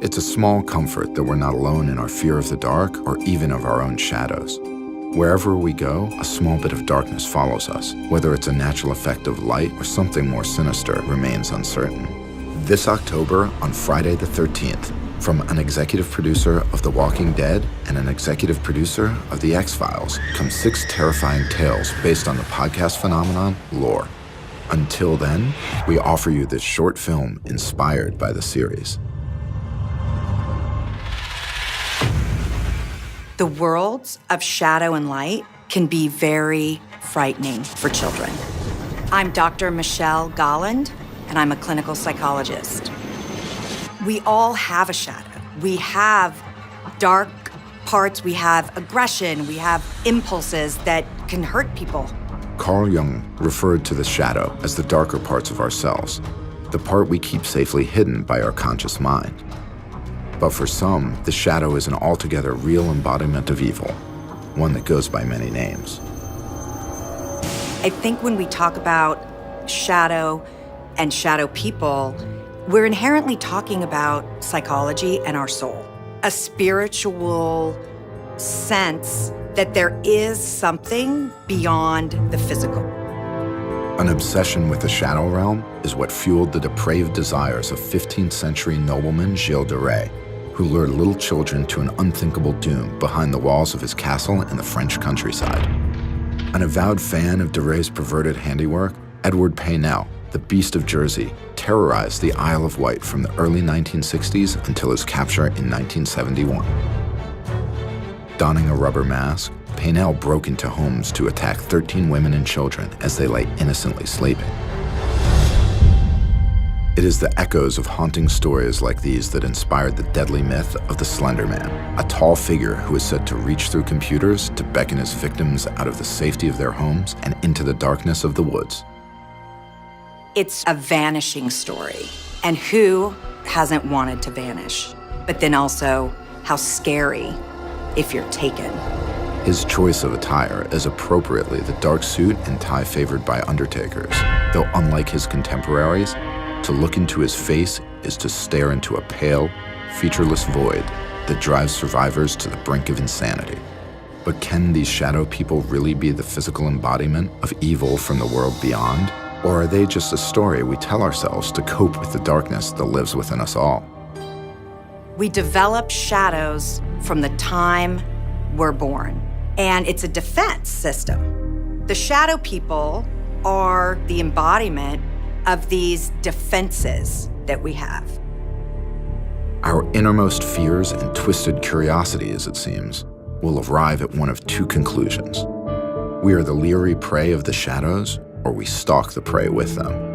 It's a small comfort that we're not alone in our fear of the dark or even of our own shadows. Wherever we go, a small bit of darkness follows us. Whether it's a natural effect of light or something more sinister remains uncertain. This October, on Friday the 13th, from an executive producer of The Walking Dead and an executive producer of The X-Files, come 6 terrifying tales based on the podcast phenomenon Lore. Until then, we offer you this short film inspired by the series. The worlds of shadow and light can be very frightening for children. I'm Dr. Michelle Golland, and I'm a clinical psychologist. We all have a shadow. We have dark parts, we have aggression, we have impulses that can hurt people. Carl Jung referred to the shadow as the darker parts of ourselves, the part we keep safely hidden by our conscious mind. But for some, the shadow is an altogether real embodiment of evil, one that goes by many names. I think when we talk about shadow and shadow people, we're inherently talking about psychology and our soul, a spiritual sense that there is something beyond the physical. An obsession with the shadow realm is what fueled the depraved desires of 15th century nobleman Gilles de Rais, who lured little children to an unthinkable doom behind the walls of his castle in the French countryside. An avowed fan of de Rais' perverted handiwork, Edward Paynell, the Beast of Jersey, terrorized the Isle of Wight from the early 1960s until his capture in 1971. Donning a rubber mask, Paynell broke into homes to attack 13 women and children as they lay innocently sleeping. It is the echoes of haunting stories like these that inspired the deadly myth of the Slender Man, a tall figure who is said to reach through computers to beckon his victims out of the safety of their homes and into the darkness of the woods. It's a vanishing story. And who hasn't wanted to vanish? But then also, how scary if you're taken. His choice of attire is appropriately the dark suit and tie favored by undertakers, though unlike his contemporaries, to look into his face is to stare into a pale, featureless void that drives survivors to the brink of insanity. But can these shadow people really be the physical embodiment of evil from the world beyond? Or are they just a story we tell ourselves to cope with the darkness that lives within us all? We develop shadows from the time we're born, and it's a defense system. The shadow people are the embodiment of these defenses that we have. Our innermost fears and twisted curiosities, it seems, will arrive at one of 2 conclusions. We are the leery prey of the shadows, or we stalk the prey with them.